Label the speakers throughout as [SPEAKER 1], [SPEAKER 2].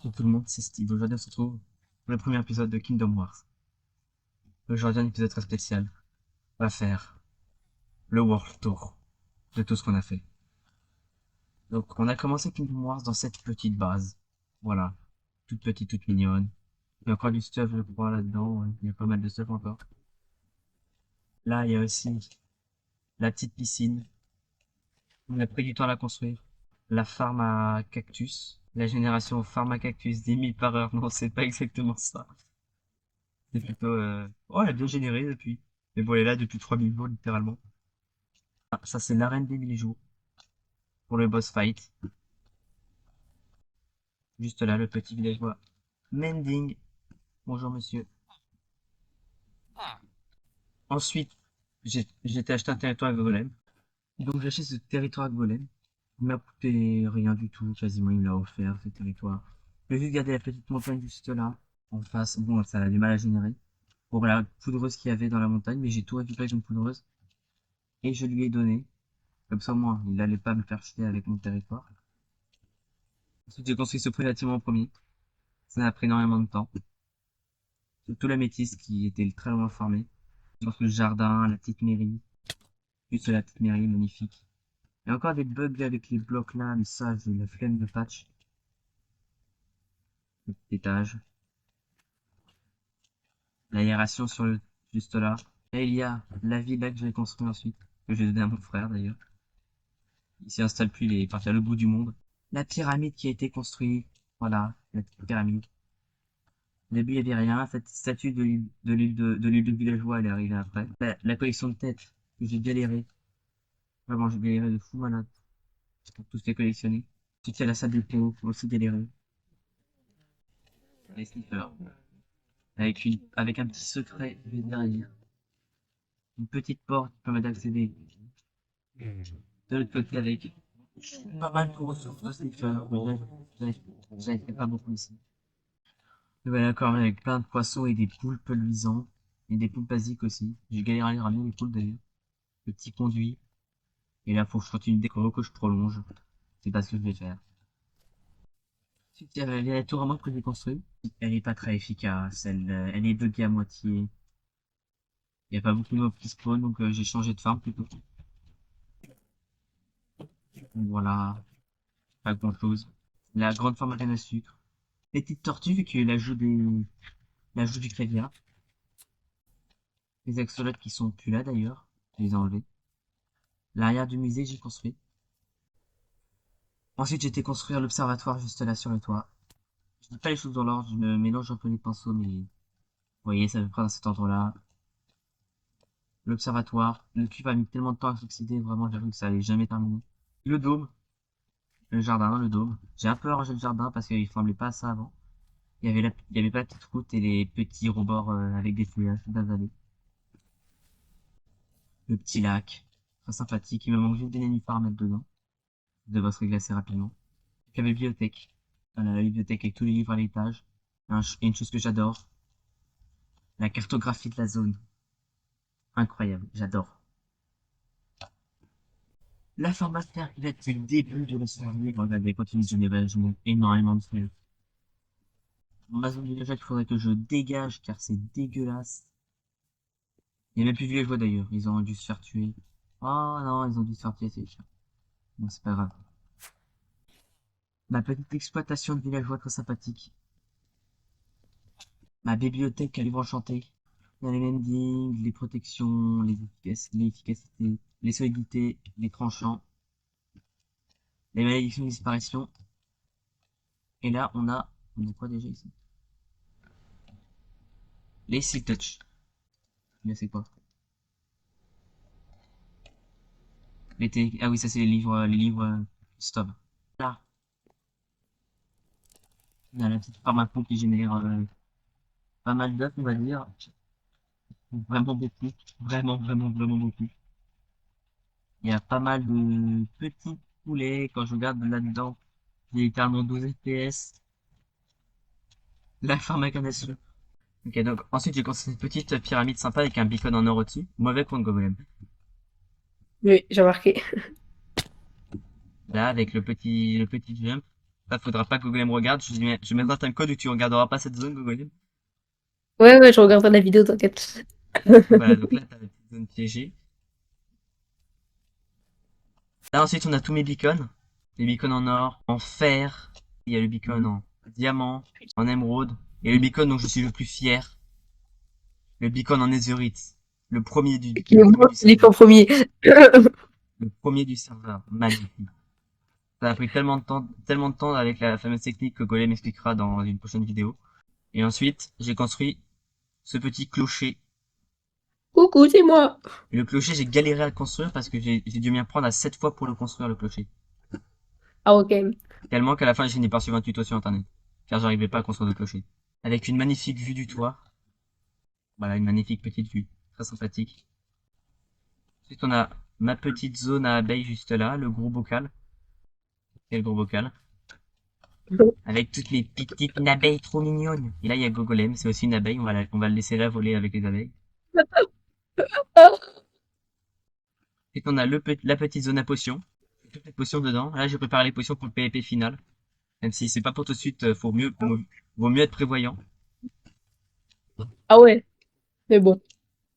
[SPEAKER 1] Bonjour tout le monde, c'est Steve. Aujourd'hui, on se retrouve pour le premier épisode de Kingdom Wars. Aujourd'hui, un épisode très spécial. On va faire le World Tour de tout ce qu'on a fait. Donc, on a commencé Kingdom Wars dans cette petite base. Voilà. Toute petite, toute mignonne. Il y a encore du stuff, je crois, là-dedans. Ouais. Il y a pas mal de stuff encore. Là, il y a aussi la petite piscine. On a pris du temps à la construire. La farm à cactus. La génération farm à cactus 10 000 par heure. Non, c'est pas exactement ça. C'est plutôt... Oh, elle a bien généré depuis. Mais bon, elle est là depuis 3000 jours, littéralement. Ah, ça, c'est l'arène des 1000 jours pour le boss fight. Juste là, le petit villageois. Mending. Bonjour, monsieur. Ensuite, j'ai été acheter un territoire à golem. Donc, j'achète ce territoire à golem. Il m'a coûté rien du tout, quasiment, il me l'a offert, ce territoire. J'ai juste gardé la petite montagne juste là, en face. Bon, ça a du mal à générer. Pour la poudreuse qu'il y avait dans la montagne, mais j'ai tout récupéré comme poudreuse. Et je lui ai donné. Comme ça, moi, il allait pas me faire chier avec mon territoire. Ensuite, j'ai construit ce bâtiment en premier. Ça m'a pris énormément de temps. Surtout la métisse qui était très loin formée. Sur le jardin, la petite mairie. Juste la petite mairie, magnifique. Il y a encore des bugs avec les blocs là, mais ça, j'ai la flemme de patch. Le petit étage. L'aération sur le, juste là. Et il y a la villa que j'ai construite ensuite. Que j'ai donnée à mon frère d'ailleurs. Il s'y installe plus, il est parti à l'autre bout du monde. La pyramide qui a été construite. Voilà, la petite pyramide. Au début, il n'y avait rien. Cette statue de l'île de villageois, elle est arrivée après. La collection de têtes, que j'ai galéré. Vraiment, j'ai galéré de fou malade pour tous les collectionner. Ensuite, il y a la salle de pot, aussi galéré. Les sniffers. Avec un petit secret juste derrière. Une petite porte qui permet d'accéder de l'autre côté avec pas mal de ressources de sniffers. J'avais fait pas beaucoup ici. Nouvelle aquarium avec plein de poissons et des poules luisants. Et des poules basiques aussi. J'ai galéré à les ramener les poules d'ailleurs. Le petit conduit. Et là, faut que je continue de décorer, que je prolonge. C'est pas ce que je vais faire. Ensuite, il y a la tour à moi que j'ai construite. Elle est pas très efficace. Elle est buggée à moitié. Il n'y a pas beaucoup de mobs qui spawn, donc j'ai changé de farm plutôt. Donc voilà, pas grand chose. La grande farm à canne à sucre. Les petites tortues, vu qu'il y a eu l'ajout du crévia. Les axolotes qui sont plus là d'ailleurs. Je les ai enlevés. L'arrière du musée, j'ai construit. Ensuite, j'ai été construire l'observatoire juste là sur le toit. Je dis pas les choses dans l'ordre, je me mélange un peu les pinceaux, mais vous voyez, ça veut prendre dans cet endroit-là. L'observatoire. Le cube a mis tellement de temps à s'oxyder, vraiment, j'avoue que ça allait jamais terminer. Le dôme. Le jardin, le dôme. J'ai un peu arrangé le jardin parce qu'il ressemblait pas à ça avant. Il y avait pas la petite route et les petits rebords avec des feuillages d'avalés. Le petit lac. Très sympathique. Il me manque juste des nénuphars à mettre dedans. Ça devrait se régler assez rapidement. Et puis la bibliothèque. Voilà, la bibliothèque avec tous les livres à l'étage. Et une chose que j'adore. La cartographie de la zone. Incroyable. J'adore. La pharmacie qui va depuis le début de la série. Regardez, continue de générer énormément de trucs. Ma zone villageoise qu'il faudrait que je dégage car c'est dégueulasse. Il n'y a même plus de villageois d'ailleurs. Ils ont dû se faire tuer. Oh non, ils ont dû se faire tuer, c'est chiant. Bon, c'est pas grave. Ma petite exploitation de villageois très sympathique. Ma bibliothèque à livres enchantés. Il y a les mendings, les protections, l'efficacité, les solidités, les tranchants, les malédictions de disparition. Et là, on a quoi déjà ici? Les Seal Touch. Mais c'est quoi? Ah oui, ça c'est les livres stop. Là, on a la petite pharmaco qui génère pas mal d'œufs, on va dire. Vraiment beaucoup. Vraiment, vraiment, vraiment beaucoup. Il y a pas mal de petits poulets. Quand je regarde là-dedans, j'ai littéralement 12 FPS. La pharmacanation. Ok, donc ensuite j'ai construit une petite pyramide sympa avec un beacon en or au-dessus. Mauvais contre Golem.
[SPEAKER 2] Oui, j'ai remarqué.
[SPEAKER 1] Là, avec le petit jump. Là, faudra pas que Gogolem regarde. Je mettrai un timecode où tu regarderas pas cette zone, Gogolem.
[SPEAKER 2] Ouais, je regarderai la vidéo, t'inquiète.
[SPEAKER 1] Voilà, donc là, t'as la petite zone piégée. Là, ensuite, on a tous mes beacons. Les beacons en or, en fer. Il y a le beacon en diamant, en émeraude. Et le beacon dont je suis le plus fier. Le beacon en netherite. Le premier du
[SPEAKER 2] Il est en
[SPEAKER 1] serveur.
[SPEAKER 2] premier.
[SPEAKER 1] Le premier du serveur. Magnifique. Ça a pris tellement de temps avec la fameuse technique que Golem expliquera dans une prochaine vidéo. Et ensuite, j'ai construit ce petit clocher.
[SPEAKER 2] Coucou, c'est moi.
[SPEAKER 1] Et le clocher, j'ai galéré à le construire parce que j'ai dû m'y prendre à 7 fois pour le construire, le clocher.
[SPEAKER 2] Ah, ok.
[SPEAKER 1] Tellement qu'à la fin, j'ai fini par suivre un tuto sur internet. Car j'arrivais pas à construire de clocher. Avec une magnifique vue du toit. Voilà, une magnifique petite vue. Très sympathique. Ensuite, on a ma petite zone à abeilles juste là, le gros bocal. Et le gros bocal. Avec toutes mes petites abeilles trop mignonnes. Et là, il y a Gogolem, c'est aussi une abeille. On va le laisser là voler avec les abeilles. Et on a la petite zone à potions. Toutes les potions dedans. Là, j'ai préparé les potions pour le PvP final. Même si c'est pas pour tout de suite, vaut mieux être prévoyant.
[SPEAKER 2] Ah ouais, mais bon,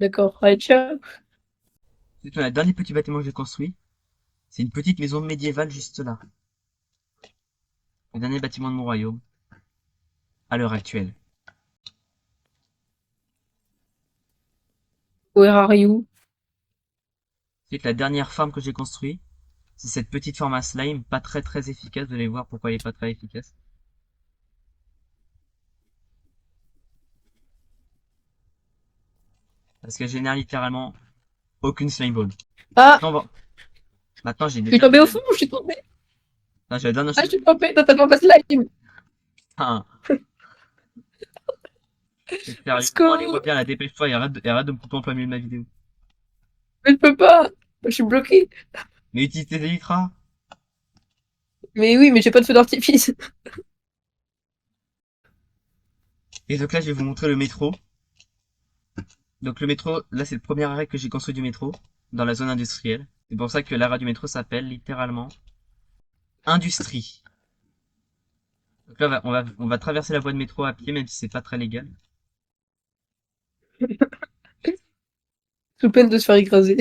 [SPEAKER 2] d'accord. Allez, ciao.
[SPEAKER 1] Ensuite, on a le dernier petit bâtiment que j'ai construit. C'est une petite maison médiévale juste là. Le dernier bâtiment de mon royaume. À l'heure actuelle.
[SPEAKER 2] Where are you?
[SPEAKER 1] Ensuite, la dernière farm que j'ai construite. C'est cette petite farm à slime. Pas très efficace. Vous allez voir pourquoi elle est pas très efficace. Parce qu'elle génère littéralement aucune slime ball.
[SPEAKER 2] Ah,
[SPEAKER 1] Maintenant, j'ai
[SPEAKER 2] je suis
[SPEAKER 1] déjà
[SPEAKER 2] tombée au
[SPEAKER 1] level.
[SPEAKER 2] fond, je suis tombée.
[SPEAKER 1] Là, j'ai la dernière
[SPEAKER 2] Ah, je
[SPEAKER 1] chose.
[SPEAKER 2] suis tombée dans ta forme slime.
[SPEAKER 1] Putain, c'est sérieux.
[SPEAKER 2] Let's
[SPEAKER 1] Bon, allez,
[SPEAKER 2] go.
[SPEAKER 1] reviens là, dépêche-toi et arrête de me couper en plein milieu de ma vidéo.
[SPEAKER 2] Mais je peux pas. Je suis bloquée.
[SPEAKER 1] Mais utilise tes élytras.
[SPEAKER 2] Mais oui, mais j'ai pas de feu d'artifice.
[SPEAKER 1] Et donc là, je vais vous montrer le métro. Donc le métro, là, c'est le premier arrêt que j'ai construit du métro dans la zone industrielle. C'est pour ça que l'arrêt du métro s'appelle littéralement Industrie. Donc là, on va traverser la voie de métro à pied, même si c'est pas très légal.
[SPEAKER 2] Sous peine de se faire écraser.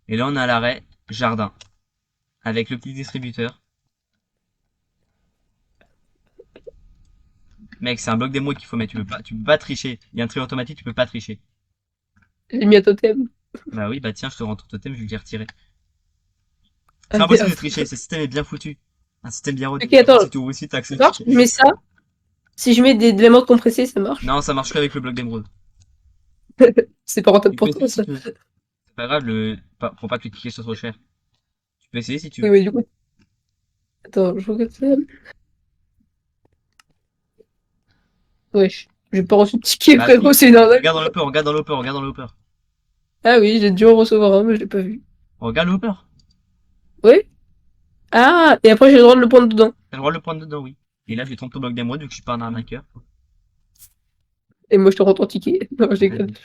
[SPEAKER 1] Et là, on a l'arrêt jardin avec le petit distributeur. Mec, c'est un bloc d'émeraude qu'il faut mettre. Tu peux pas tricher. Il y a un tri automatique, tu peux pas tricher.
[SPEAKER 2] J'ai mis un totem.
[SPEAKER 1] Bah oui, bah tiens, je te rends ton totem, je vais le retirer. C'est
[SPEAKER 2] Ah
[SPEAKER 1] impossible de
[SPEAKER 2] merde.
[SPEAKER 1] tricher, ce système est bien foutu. Un système bien rodé.
[SPEAKER 2] Ok,
[SPEAKER 1] Par contre,
[SPEAKER 2] attends.
[SPEAKER 1] si tu ouvres ici, t'as accès
[SPEAKER 2] Ça
[SPEAKER 1] au
[SPEAKER 2] marche?
[SPEAKER 1] ticket.
[SPEAKER 2] Je mets ça. Si je mets de l'aimant compressé, ça marche.
[SPEAKER 1] Non, ça marche qu'avec le bloc d'émeraude.
[SPEAKER 2] C'est pas rentable
[SPEAKER 1] Tu peux
[SPEAKER 2] pour
[SPEAKER 1] essayer
[SPEAKER 2] toi,
[SPEAKER 1] si
[SPEAKER 2] ça.
[SPEAKER 1] tu veux. C'est pas grave, pour pas que le ticket soit trop cher. Tu peux essayer si tu
[SPEAKER 2] Oui,
[SPEAKER 1] veux.
[SPEAKER 2] mais du coup. Attends, je regarde ça. Wesh. J'ai pas reçu de ticket,
[SPEAKER 1] Bah
[SPEAKER 2] frérot,
[SPEAKER 1] si.
[SPEAKER 2] c'est une arnaque.
[SPEAKER 1] Regarde dans le hopper, regarde dans le hopper, regarde dans le hopper.
[SPEAKER 2] Ah oui, j'ai dû en recevoir un, mais je l'ai pas vu.
[SPEAKER 1] Regarde le hopper.
[SPEAKER 2] Oui? Ah, et après j'ai le droit de le prendre dedans.
[SPEAKER 1] T'as le droit de le prendre dedans, oui. Et là, je vais te rendre ton bloc d'émeraude vu que je suis pas un arnaqueur.
[SPEAKER 2] Et moi je te rends ton ticket. Non, je déconne.
[SPEAKER 1] Vas-y.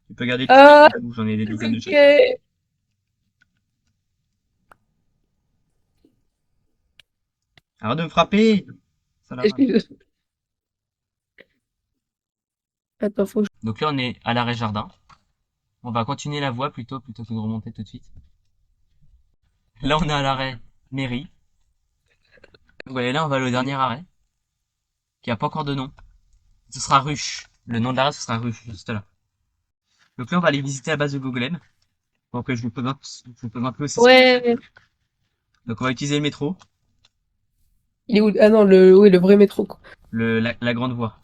[SPEAKER 1] Tu peux garder le ticket, je
[SPEAKER 2] Ah,
[SPEAKER 1] m'en fous, j'en ai des dizaines de chaque.
[SPEAKER 2] ok.
[SPEAKER 1] Arrête de me frapper! Ça la rate.
[SPEAKER 2] Excuse. Attends, faut que
[SPEAKER 1] Donc là, on est à l'arrêt jardin. On va continuer la voie plutôt que de remonter tout de suite. Là, on est à l'arrêt mairie. Donc voilà, là, on va au dernier arrêt, qui a pas encore de nom. Ce sera Ruche. Le nom de l'arrêt, ce sera Ruche, juste là. Donc là, on va aller visiter la base de Googlem. Donc je vous présente aussi ce que j'ai fait.
[SPEAKER 2] Ouais.
[SPEAKER 1] Donc on va utiliser le métro,
[SPEAKER 2] Il est où? Ah non, oui, le vrai métro, quoi.
[SPEAKER 1] la grande voie.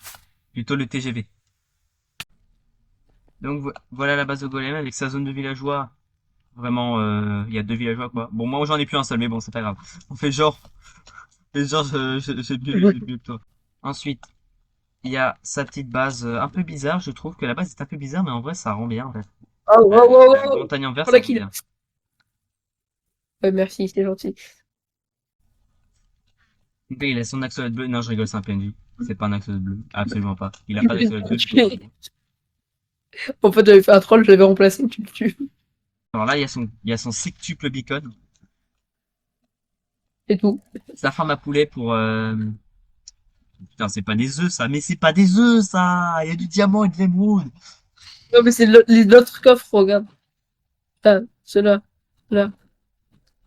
[SPEAKER 1] Plutôt le TGV. Donc voilà la base de Golem avec sa zone de villageois. Vraiment, il y a deux villageois quoi. Bon, moi j'en ai plus un seul, mais bon, c'est pas grave. On fait genre, j'ai mieux que toi. Ensuite, il y a sa petite base un peu bizarre. Je trouve que la base est un peu bizarre, mais en vrai, ça rend bien en fait.
[SPEAKER 2] Oh, wow, wow,
[SPEAKER 1] La
[SPEAKER 2] wow.
[SPEAKER 1] montagne en vert,
[SPEAKER 2] Pour
[SPEAKER 1] ça
[SPEAKER 2] la
[SPEAKER 1] rend
[SPEAKER 2] kill.
[SPEAKER 1] bien.
[SPEAKER 2] Ouais, merci, c'est gentil.
[SPEAKER 1] Donc, il a son axolotl bleu. Non, je rigole, c'est un PNJ. C'est pas un axolotl bleu. Absolument pas. Il a pas d'axolotl bleu, du coup.
[SPEAKER 2] En fait, j'avais fait un troll, je l'avais remplacé, tu le tues.
[SPEAKER 1] Alors là, il y a son sextuple beacon.
[SPEAKER 2] C'est tout.
[SPEAKER 1] Sa farm à poulet pour... Putain, c'est pas des œufs, ça. Mais c'est pas des œufs, ça. Il y a du diamant et de l'émeraude.
[SPEAKER 2] Non, mais c'est l'autre coffre, regarde. Ah, ceux-là. Là.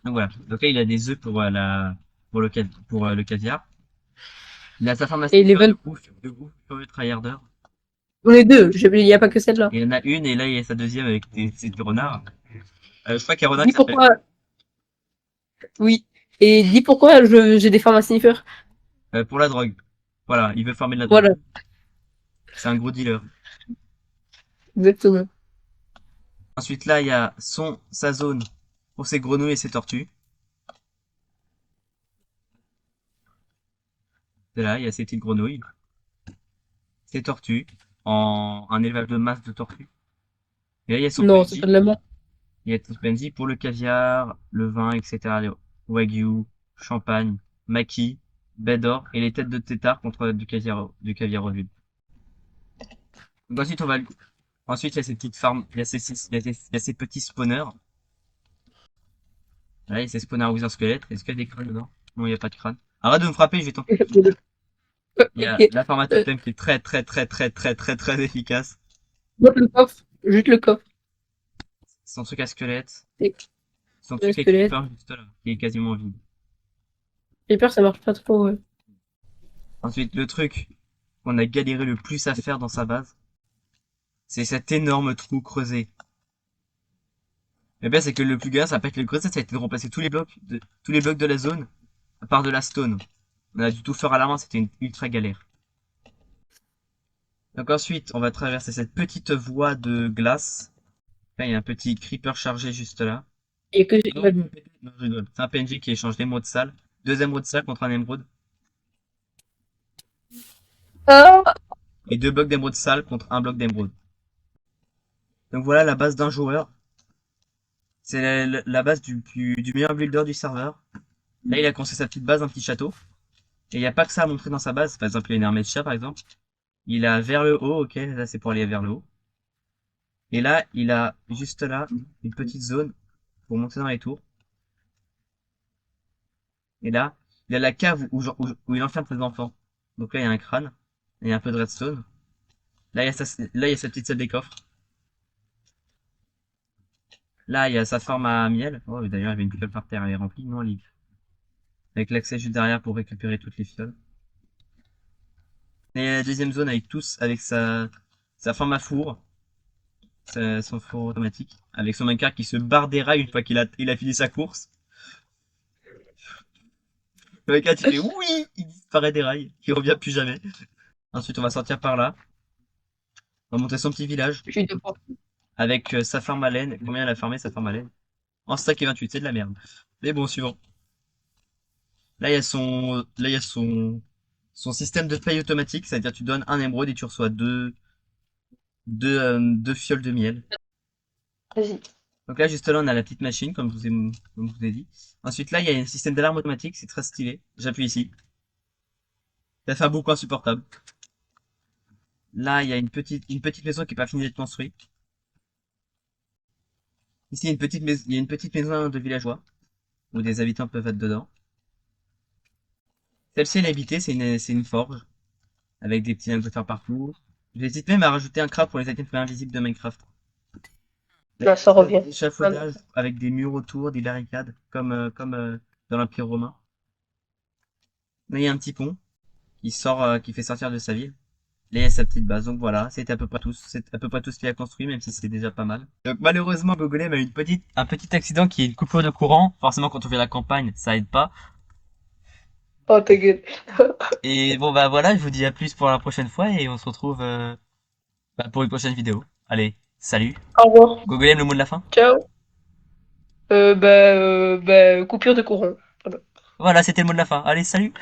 [SPEAKER 1] Donc voilà. Donc là, il a des œufs pour pour le caviar. Il a sa farm à
[SPEAKER 2] Et les
[SPEAKER 1] sniffer
[SPEAKER 2] 20.
[SPEAKER 1] de ouf, furieux tryharder.
[SPEAKER 2] On les deux. Il y a pas que celle-là.
[SPEAKER 1] Et il y en a une, et là, il y a sa deuxième avec c'est du renard. Je crois qu'il y a un renard
[SPEAKER 2] Dis
[SPEAKER 1] qui s'appelle...
[SPEAKER 2] pourquoi. Oui. Et dis pourquoi j'ai des farms à sniffer.
[SPEAKER 1] pour la drogue. Voilà, il veut farmer de la drogue.
[SPEAKER 2] Voilà.
[SPEAKER 1] C'est un gros dealer.
[SPEAKER 2] Exactement.
[SPEAKER 1] Ensuite, là, il y a sa zone pour ses grenouilles et ses tortues. Et là, il y a ses petites grenouilles, ses tortues, en un élevage de masse de tortues. Et là, il y a son
[SPEAKER 2] Non, c'est
[SPEAKER 1] PNJ.
[SPEAKER 2] pas de la merde.
[SPEAKER 1] Il y a son PNJ pour le caviar, le vin, etc. Les wagyu, champagne, maki, baie d'or et les têtes de tétard contre du caviar au vide. Donc ensuite, ensuite, il y a ces petites farms, il y a ces petits spawners. Là, il y a ces spawners Wither Squelette. Est-ce qu'il y a des crânes dedans? Non, il n'y a pas de crâne. Arrête de me frapper, je vais t'en... Il y a
[SPEAKER 2] Ok.
[SPEAKER 1] la farm à totem qui est très très très très très très très efficace.
[SPEAKER 2] Montre le coffre. Juste le coffre.
[SPEAKER 1] Son truc à squelette.
[SPEAKER 2] Et
[SPEAKER 1] Son
[SPEAKER 2] le
[SPEAKER 1] truc avec
[SPEAKER 2] squelette.
[SPEAKER 1] creeper juste là, qui est quasiment vide.
[SPEAKER 2] J'ai peur, ça marche pas trop, ouais.
[SPEAKER 1] Ensuite, le truc qu'on a galéré le plus à faire dans sa base, c'est cet énorme trou creusé. Le pire, c'est que le plus galère, ça va pas être le creuset, ça a été de remplacer tous les blocs de la zone, à part de la stone. On a dû tout faire à la main, c'était une ultra galère. Donc ensuite, on va traverser cette petite voie de glace. Là, il y a un petit creeper chargé juste là.
[SPEAKER 2] Et que
[SPEAKER 1] Non, non, je rigole. C'est un PNJ qui échange d'émeraude sale. Deux émeraudes sales contre un émeraude.
[SPEAKER 2] ah,
[SPEAKER 1] Et deux blocs d'émeraude sale contre un bloc d'émeraude. Donc voilà la base d'un joueur. C'est la base du meilleur builder du serveur. Là, il a construit sa petite base, un petit château. Et il n'y a pas que ça à montrer dans sa base. Par exemple, il y a une armée de chats, par exemple. Il a vers le haut, ok, là c'est pour aller vers le haut. Et là, il a juste là une petite zone pour monter dans les tours. Et là, il y a la cave où il enferme ses enfants. Donc là, il y a un crâne. Et il y a un peu de redstone. Là, il y a sa petite salle des coffres. Là, il y a sa farm à miel. Oh, d'ailleurs, il y avait une fiole par terre, elle est remplie. Non, elle avec l'accès juste derrière pour récupérer toutes les fioles. Et la deuxième zone avec avec sa farm à four, son four automatique, avec son minecart qui se barre des rails une fois il a fini sa course. Le minecart il fait oui, il disparaît des rails, il revient plus jamais. Ensuite on va sortir par là, on va monter son petit village
[SPEAKER 2] je suis d'accord.
[SPEAKER 1] avec sa farm à laine. Combien elle a farmé sa farm à laine? En stack et 28, c'est de la merde. Mais bon, suivant. Là il y a son système de paye automatique, c'est-à-dire tu donnes un émeraude et tu reçois deux fioles de miel.
[SPEAKER 2] Vas-y.
[SPEAKER 1] Donc là, juste là, on a la petite machine, comme je vous ai dit. Ensuite, là, il y a un système d'alarme automatique, c'est très stylé. J'appuie ici. Ça fait un boucan insupportable. Là, il y a une petite maison qui n'est pas finie d'être construite. Ici, il y a une petite maison de villageois, où des habitants peuvent être dedans. Celle-ci, elle est habitée, c'est une forge, avec des petits lingots partout. J'hésite même à rajouter un craft pour les items invisibles de Minecraft.
[SPEAKER 2] Là, ça revient.
[SPEAKER 1] Échafaudage avec des murs autour, des barricades, comme dans l'Empire romain. Là, il y a un petit pont qui fait sortir de sa ville. Là, il y a sa petite base. Donc voilà, c'est à peu près tout ce qu'il a construit, même si c'est déjà pas mal. Donc malheureusement, Gogolem a eu un petit accident qui est une coupure de courant. Forcément, quand on fait la campagne, ça aide pas.
[SPEAKER 2] Oh, ta gueule.
[SPEAKER 1] Et bon, bah voilà, je vous dis à plus pour la prochaine fois et on se retrouve pour une prochaine vidéo. Allez, salut.
[SPEAKER 2] Au revoir.
[SPEAKER 1] Gogolem, le mot de la fin?
[SPEAKER 2] Ciao. Coupure de courant. Voilà.
[SPEAKER 1] Voilà, c'était le mot de la fin. Allez, salut.